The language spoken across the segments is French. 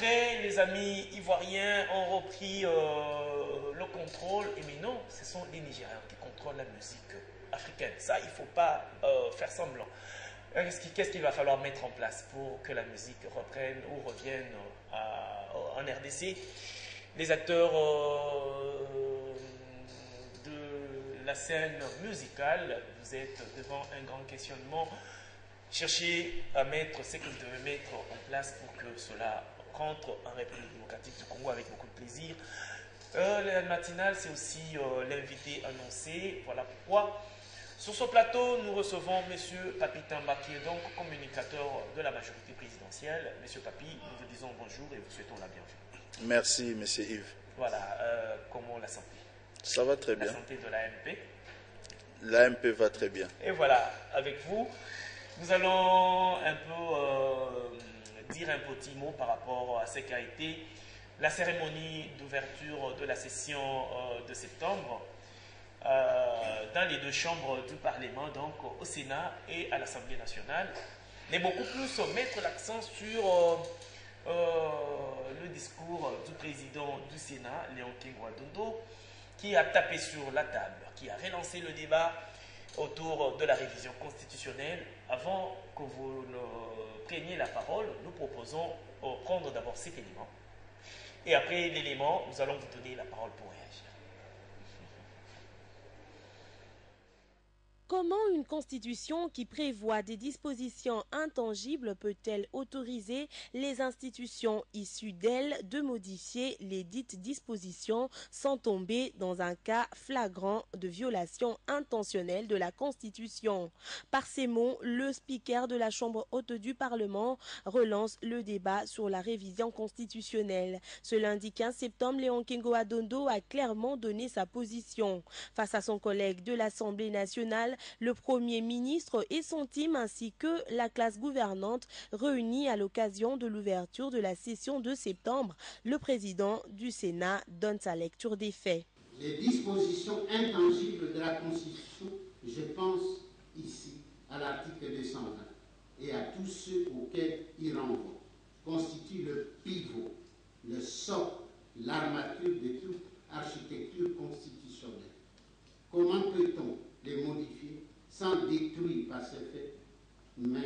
Après, les amis ivoiriens ont repris le contrôle. Et mais non, ce sont les Nigériens qui contrôlent la musique africaine. Ça, il ne faut pas faire semblant. Qu'est-ce qu'il va falloir mettre en place pour que la musique reprenne ou revienne en RDC? Les acteurs de la scène musicale, vous êtes devant un grand questionnement. Cherchez à mettre ce que vous devez mettre en place pour que cela rentre en République démocratique du Congo avec beaucoup de plaisir. La matinale, c'est aussi l'invité annoncé. Voilà pourquoi. Sur ce plateau, nous recevons M. Papi Tamba, qui est donc communicateur de la majorité présidentielle. M. Papi, nous vous disons bonjour et vous souhaitons la bienvenue. Merci, M. Yves. Voilà, comment la santé? Ça va très bien. La santé de l'AMP? L'AMP va très bien. Et voilà, avec vous, nous allons un peu dire un petit mot par rapport à ce qu'a été la cérémonie d'ouverture de la session de septembre dans les deux chambres du Parlement, donc au Sénat et à l'Assemblée nationale, mais beaucoup plus mettre l'accent sur le discours du président du Sénat, Léon Kengwa-Dondo, qui a tapé sur la table, qui a relancé le débat autour de la révision constitutionnelle. Avant que vous ne preniez la parole, nous proposons de prendre d'abord cet élément. Et après l'élément, nous allons vous donner la parole pour réagir. Comment une constitution qui prévoit des dispositions intangibles peut-elle autoriser les institutions issues d'elle de modifier les dites dispositions sans tomber dans un cas flagrant de violation intentionnelle de la Constitution? Par ces mots, le speaker de la Chambre haute du Parlement relance le débat sur la révision constitutionnelle. Ce lundi 15 septembre, Léon Kengwa-Dondo a clairement donné sa position. Face à son collègue de l'Assemblée nationale, le Premier ministre et son team ainsi que la classe gouvernante réunie à l'occasion de l'ouverture de la session de septembre, le président du Sénat donne sa lecture des faits. Les dispositions intangibles de la Constitution, je pense ici à l'article 220 et à tous ceux auxquels il renvoie, constituent le pivot, le socle, l'armature de toute architecture constitutionnelle. Comment peut-on les modifier sans détruire par ce fait même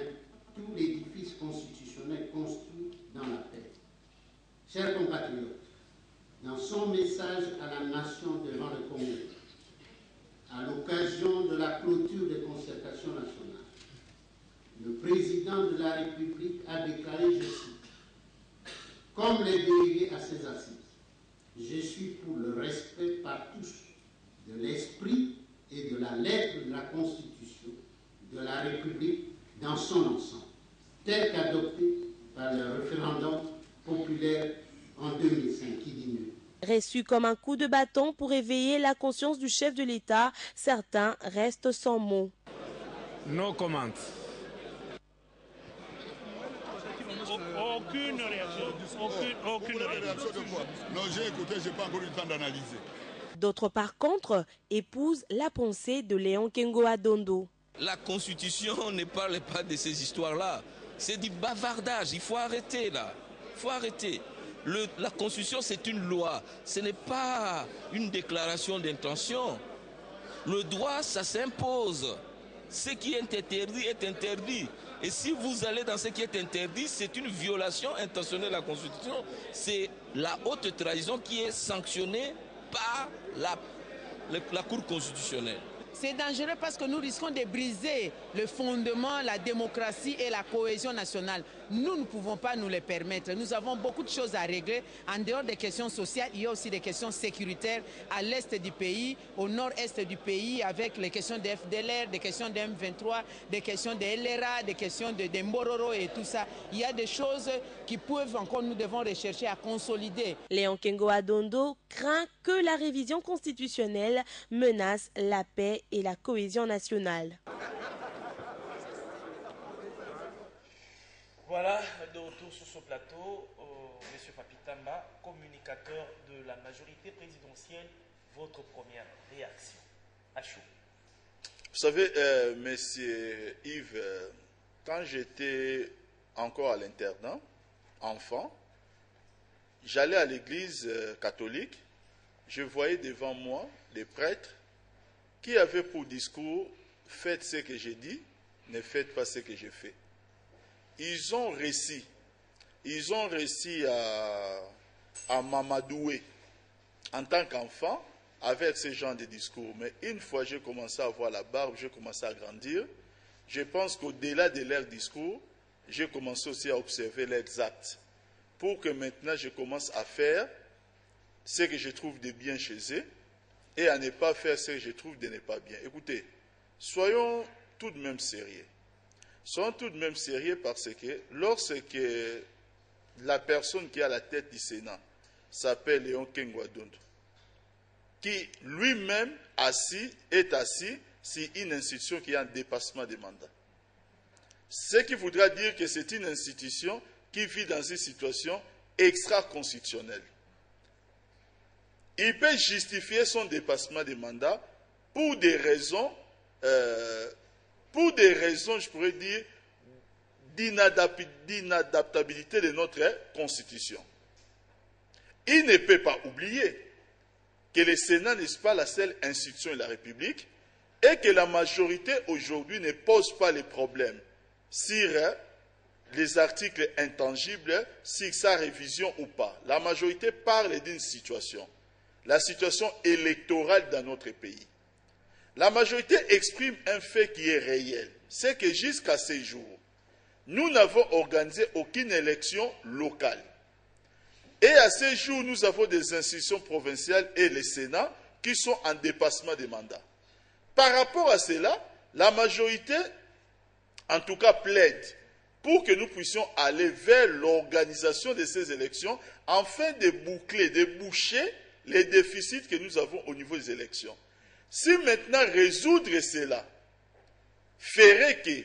tout l'édifice constitutionnel construit dans la paix? Chers compatriotes, dans son message à la nation devant le Congrès, à l'occasion de la clôture des concertations nationales, le président de la République a déclaré, je cite, « Comme les délégués à ces assises, je suis pour le respect par tous de l'esprit et de la lettre de la Constitution de la République dans son ensemble, tel qu'adopté par le référendum populaire en 2005 qui dit mieux. » Reçu comme un coup de bâton pour éveiller la conscience du chef de l'État, certains restent sans mots. No comment. Aucune réaction. Aucune réaction de quoi? Non, j'ai écouté, je n'ai pas encore eu le temps d'analyser. D'autres, par contre, épousent la pensée de Léon Kengwa-Dondo. La Constitution ne parle pas de ces histoires-là. C'est du bavardage. Il faut arrêter là. Il faut arrêter. La Constitution, c'est une loi. Ce n'est pas une déclaration d'intention. Le droit, ça s'impose. Ce qui est interdit. Et si vous allez dans ce qui est interdit, c'est une violation intentionnelle de la Constitution. C'est la haute trahison qui est sanctionnée par la Cour constitutionnelle. C'est dangereux parce que nous risquons de briser le fondement, la démocratie et la cohésion nationale. Nous ne pouvons pas nous le permettre. Nous avons beaucoup de choses à régler. En dehors des questions sociales, il y a aussi des questions sécuritaires à l'est du pays, au nord-est du pays, avec les questions de FDLR, des questions de M23, des questions de LRA, des questions de Mbororo et tout ça. Il y a des choses qui peuvent encore, nous devons rechercher à consolider. Léon Kengwa-Dondo craint que la révision constitutionnelle menace la paix et la cohésion nationale. Voilà, de retour sur ce plateau, M. Papi Tamba, communicateur de la majorité présidentielle, votre première réaction à chaud. Vous savez, Monsieur Yves, quand j'étais encore à l'internat, enfant, j'allais à l'église catholique, je voyais devant moi des prêtres qui avaient pour discours « Faites ce que j'ai dit, ne faites pas ce que j'ai fait ». Ils ont réussi à m'amadouer en tant qu'enfant avec ce genre de discours. Mais une fois j'ai commencé à avoir la barbe, j'ai commencé à grandir, je pense qu'au-delà de leur discours, j'ai commencé aussi à observer leurs actes pour que maintenant je commence à faire ce que je trouve de bien chez eux et à ne pas faire ce que je trouve de ne pas bien. Écoutez, soyons tout de même sérieux. Soyons tout de même sérieux parce que lorsque la personne qui est à la tête du Sénat s'appelle Léon Kengwa-Dondo, qui lui-même est assis sur une institution qui est en dépassement de mandat. Ce qui voudra dire que c'est une institution qui vit dans une situation extra-constitutionnelle. Il peut justifier son dépassement de mandat pour des raisons, je pourrais dire, d'inadaptabilité de notre Constitution. Il ne peut pas oublier que le Sénat n'est pas la seule institution de la République et que la majorité aujourd'hui ne pose pas les problèmes sur les articles intangibles, sur sa révision ou pas. La majorité parle d'une situation, la situation électorale dans notre pays. La majorité exprime un fait qui est réel, c'est que jusqu'à ce jour, nous n'avons organisé aucune élection locale. Et à ce jour, nous avons des institutions provinciales et le Sénat qui sont en dépassement des mandats. Par rapport à cela, la majorité, en tout cas, plaide pour que nous puissions aller vers l'organisation de ces élections afin de boucler, de boucher les déficits que nous avons au niveau des élections. Si maintenant résoudre cela ferait que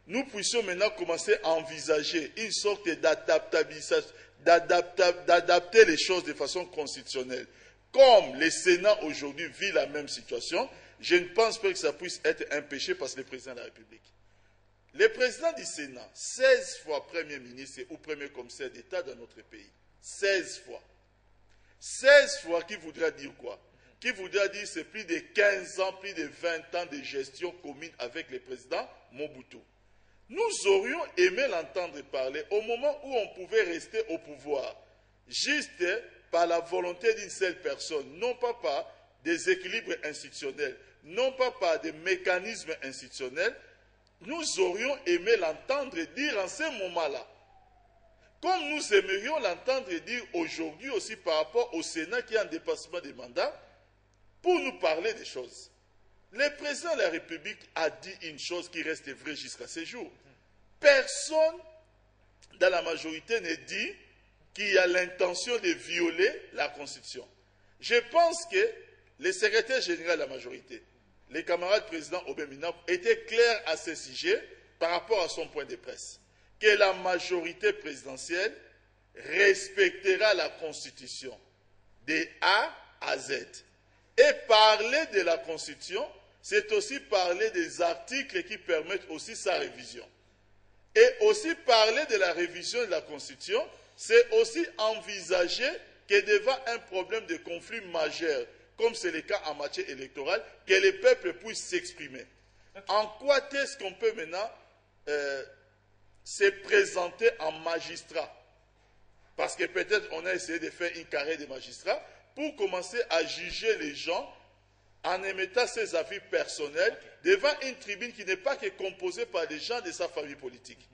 nous puissions maintenant commencer à envisager une sorte d'adaptabilisation, d'adapter les choses de façon constitutionnelle. Comme le Sénat aujourd'hui vit la même situation, je ne pense pas que ça puisse être un péché parce que le président de la République. Le président du Sénat, 16 fois Premier ministre ou Premier commissaire d'État dans notre pays. 16 fois. 16 fois qui voudra dire quoi? Qui voudra dire c'est plus de 15 ans, plus de 20 ans de gestion commune avec le président Mobutu. Nous aurions aimé l'entendre parler au moment où on pouvait rester au pouvoir, juste par la volonté d'une seule personne, non pas par des équilibres institutionnels, non pas par des mécanismes institutionnels. Nous aurions aimé l'entendre dire en ce moment-là, comme nous aimerions l'entendre dire aujourd'hui aussi par rapport au Sénat qui est en dépassement des mandats, pour nous parler des choses. Le président de la République a dit une chose qui reste vraie jusqu'à ce jour. Personne dans la majorité ne dit qu'il y a l'intention de violer la Constitution. Je pense que le secrétaire général de la majorité, les camarades présidents Obemina, étaient clairs à ce sujet par rapport à son point de presse. Que la majorité présidentielle respectera la Constitution de A à Z. Et parler de la Constitution, c'est aussi parler des articles qui permettent aussi sa révision. Et aussi parler de la révision de la Constitution, c'est aussi envisager que devant un problème de conflit majeur, comme c'est le cas en matière électorale, que le peuple puisse s'exprimer. En quoi est-ce qu'on peut maintenant se présenter en magistrat? Parce que peut-être on a essayé de faire une carrière de magistrat pour commencer à juger les gens en émettant ses avis personnels devant une tribune qui n'est pas que composée par des gens de sa famille politique.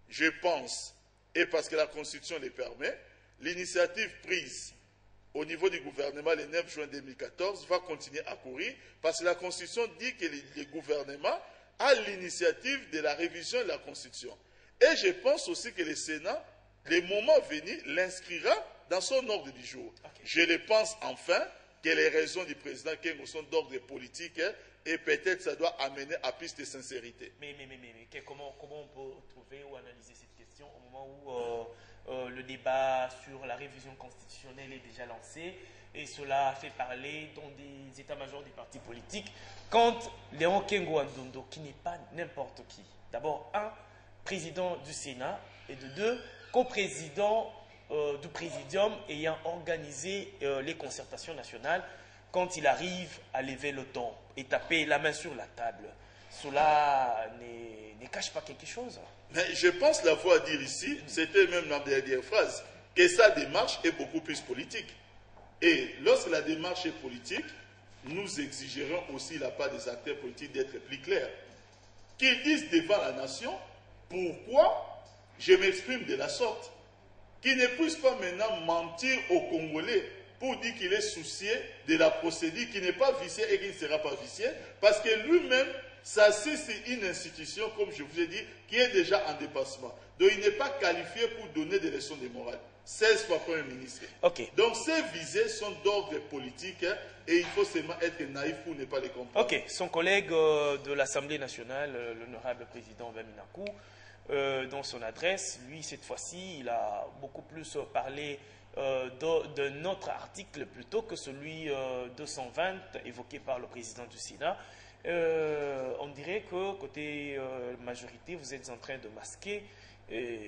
Je pense, et parce que la Constitution le permet, l'initiative prise au niveau du gouvernement le 9 juin 2014 va continuer à courir parce que la Constitution dit que le gouvernement a l'initiative de la révision de la Constitution. Et je pense aussi que le Sénat, le moment venu, l'inscrira dans son ordre du jour. Je le pense enfin que les raisons du président Kengo sont d'ordre politique et peut-être ça doit amener à plus de sincérité. Mais comment on peut trouver ou analyser cette question au moment où le débat sur la révision constitutionnelle est déjà lancé et cela fait parler dans des états-majors des partis politiques quand Léon Kengwa-Dondo, qui n'est pas n'importe qui, d'abord un, président du Sénat et de deux, coprésident du présidium ayant organisé les concertations nationales quand il arrive à lever le ton et taper la main sur la table. Cela ne cache pas quelque chose. Mais je pense l'avoir dire ici, c'était même la dernière phrase, que sa démarche est beaucoup plus politique. Et lorsque la démarche est politique, nous exigerons aussi la part des acteurs politiques d'être plus clairs. Qu'ils disent devant la nation pourquoi je m'exprime de la sorte. Qu'ils ne puissent pas maintenant mentir aux Congolais pour dire qu'il est soucié de la procédure qui n'est pas viciée et qui ne sera pas viciée, parce que lui-même s'assied sur une institution, comme je vous ai dit, qui est déjà en dépassement. Donc il n'est pas qualifié pour donner des leçons de morale. 16 fois Premier ministre. Okay. Donc ces visées sont d'ordre politique et il faut seulement être naïf pour ne pas les comprendre. Ok, son collègue de l'Assemblée nationale, l'honorable président Vaminakou, dans son adresse, lui cette fois-ci, il a beaucoup plus parlé de notre article plutôt que celui 220 évoqué par le président du Sénat. On dirait que côté majorité, vous êtes en train de masquer.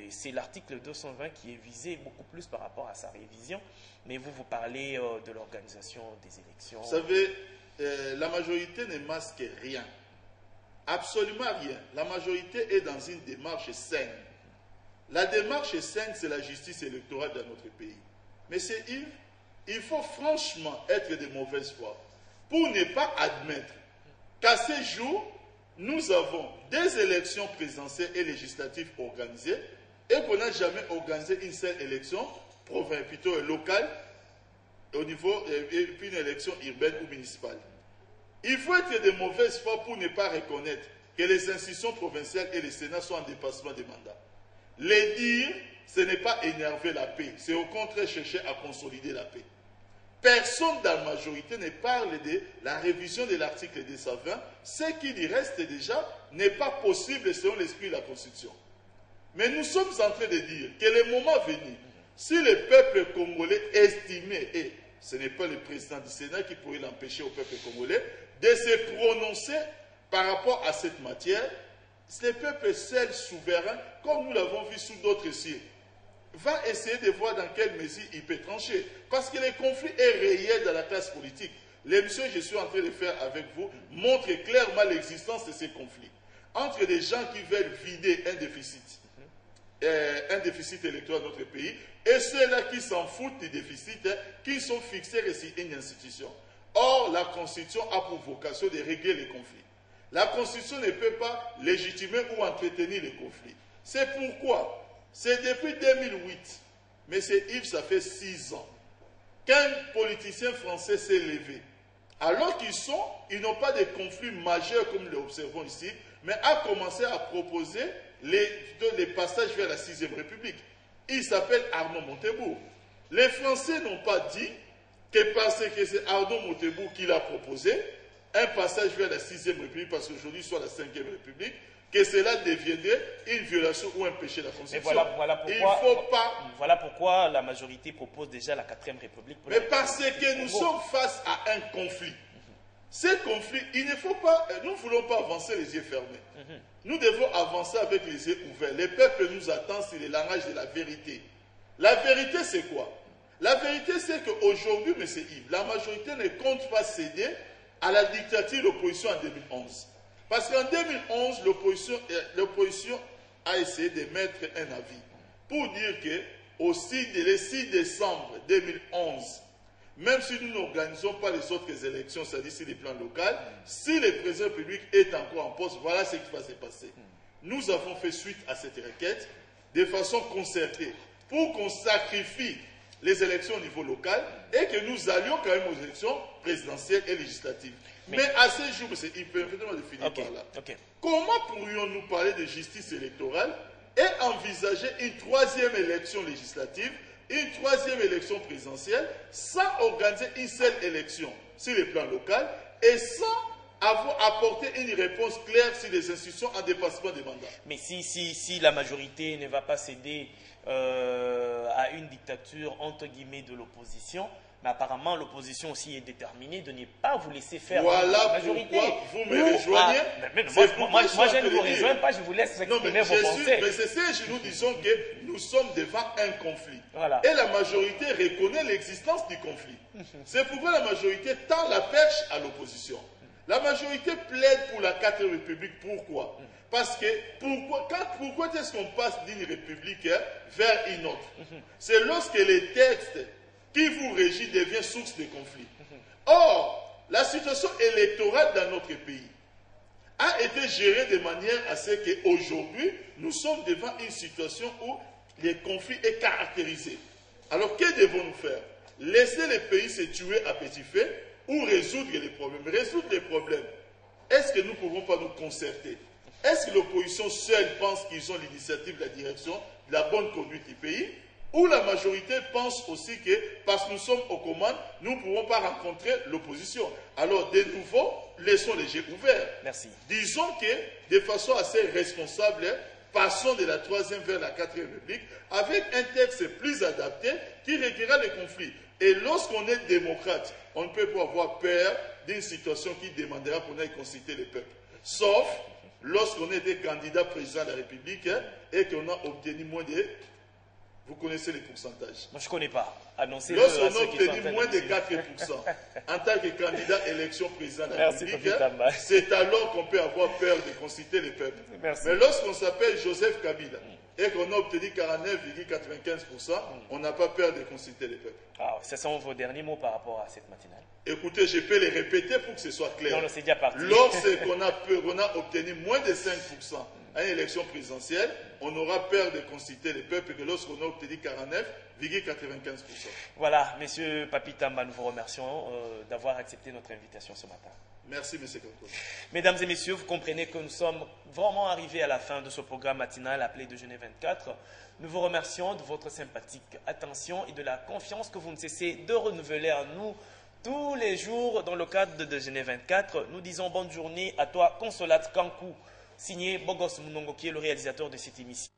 C'est l'article 220 qui est visé beaucoup plus par rapport à sa révision, mais vous parlez de l'organisation des élections. Vous savez, la majorité ne masque rien, absolument rien. La majorité est dans une démarche saine. La démarche saine, c'est la justice électorale dans notre pays. Mais c'est Yves, il faut franchement être de mauvaise foi pour ne pas admettre qu'à ces jours, nous avons des élections présidentielles et législatives organisées et qu'on n'a jamais organisé une seule élection provinciale, plutôt locale, au niveau, et puis une élection urbaine ou municipale. Il faut être de mauvaise foi pour ne pas reconnaître que les institutions provinciales et les Sénats sont en dépassement des mandats. Les dire, ce n'est pas énerver la paix, c'est au contraire chercher à consolider la paix. Personne dans la majorité ne parle de la révision de l'article 220. Ce qui y reste déjà n'est pas possible selon l'esprit de la Constitution. Mais nous sommes en train de dire que le moment venu, si le peuple congolais estimait, et ce n'est pas le président du Sénat qui pourrait l'empêcher au peuple congolais, de se prononcer par rapport à cette matière, c'est le peuple seul souverain, comme nous l'avons vu sous d'autres cieux, va essayer de voir dans quelle mesure il peut trancher. Parce que le conflit est réel dans la classe politique. L'émission que je suis en train de faire avec vous montre clairement l'existence de ces conflits. Entre les gens qui veulent vider un déficit électoral de notre pays, et ceux-là qui s'en foutent des déficits qui sont fixés sur une institution. Or, la Constitution a pour vocation de régler les conflits. La Constitution ne peut pas légitimer ou entretenir les conflits. C'est pourquoi c'est depuis 2008, mais c'est Yves, ça fait 6 ans, qu'un politicien français s'est levé. Alors ils n'ont pas de conflits majeurs comme nous l'observons ici, mais a commencé à proposer les passages vers la 6e République. Il s'appelle Arnaud Montebourg. Les Français n'ont pas dit que parce que c'est Arnaud Montebourg qui l'a proposé, un passage vers la 6e République, parce qu'aujourd'hui soit la 5e République, que cela deviendrait une violation ou un péché de la Constitution. Voilà pourquoi la majorité propose déjà la 4e République. Mais parce que nous sommes face à un conflit. Ce conflit, nous ne voulons pas avancer les yeux fermés. Nous devons avancer avec les yeux ouverts. Le peuple nous attend sur le langage de la vérité. La vérité, c'est quoi? La vérité, c'est qu'aujourd'hui, M. Yves, la majorité ne compte pas céder à la dictature de l'opposition en 2011. Parce qu'en 2011, l'opposition a essayé de mettre un avis pour dire que le 6 décembre 2011, même si nous n'organisons pas les autres élections, c'est-à-dire sur les plans locaux, si le président de la République est encore en poste, voilà ce qui va se passer. Nous avons fait suite à cette requête de façon concertée pour qu'on sacrifie les élections au niveau local et que nous allions quand même aux élections présidentielles et législatives. Mais à ce jour, il peut effectivement de finir par là. Comment pourrions-nous parler de justice électorale et envisager une 3e élection législative, une 3e élection présidentielle, sans organiser une seule élection sur le plan local et sans avoir apporté une réponse claire sur les institutions en dépassement des mandats? Mais si la majorité ne va pas céder à une dictature entre guillemets de l'opposition. Mais apparemment, l'opposition aussi est déterminée de ne pas vous laisser faire voilà la majorité. Pourquoi vous me rejoignez. Moi, je ne vous rejoins pas, je vous laisse exprimer vos pensées. Mais c'est ça, nous disons que nous sommes devant un conflit. Voilà. Et la majorité reconnaît l'existence du conflit. C'est pourquoi la majorité tend la perche à l'opposition. La majorité plaide pour la 4e République. Pourquoi? Parce que pourquoi est-ce qu'on passe d'une république vers une autre? C'est lorsque les textes qui vous régit devient source de conflit. Or, la situation électorale dans notre pays a été gérée de manière à ce qu'aujourd'hui, nous sommes devant une situation où le conflit est caractérisé. Alors, que devons-nous faire? Laisser les pays se tuer à petit feu ou résoudre les problèmes? Résoudre les problèmes. Est-ce que nous ne pouvons pas nous concerter? Est-ce que l'opposition seule pense qu'ils ont l'initiative, la direction de la bonne conduite du pays? Ou la majorité pense aussi que, parce que nous sommes aux commandes, nous ne pouvons pas rencontrer l'opposition. Alors, de nouveau, laissons les jeux ouverts. Merci. Disons que, de façon assez responsable, passons de la 3e vers la 4e République, avec un texte plus adapté qui réglera les conflits. Et lorsqu'on est démocrate, on ne peut pas avoir peur d'une situation qui demandera pour nous consulter les peuples. Sauf lorsqu'on est des candidats président de la République et qu'on a obtenu moins de... Vous connaissez les pourcentages? Moi, je ne connais pas. Annoncez-le. Lorsqu'on a obtenu moins de 4% en tant que candidat élection président de la République, c'est alors qu'on peut avoir peur de consulter les peuples. Merci. Mais lorsqu'on s'appelle Joseph Kabila et qu'on a obtenu 49,95%, on n'a pas peur de consulter les peuples. Ah, ce sont vos derniers mots par rapport à cette matinale. Écoutez, je peux les répéter pour que ce soit clair. Non, c'est déjà parti. Lorsqu'on a obtenu moins de 5% à une élection présidentielle, on aura peur de consulter les peuples que lorsqu'on a obtenu 49,95%. Voilà, Monsieur Papi Tamba, nous vous remercions d'avoir accepté notre invitation ce matin. Merci, M. Kanko. Mesdames et messieurs, vous comprenez que nous sommes vraiment arrivés à la fin de ce programme matinal appelé Déjeuner 24. Nous vous remercions de votre sympathique attention et de la confiance que vous ne cessez de renouveler en nous tous les jours dans le cadre de Déjeuner 24. Nous disons bonne journée à toi, Consolate Kankou, signé Bogos Munongo, qui est le réalisateur de cette émission.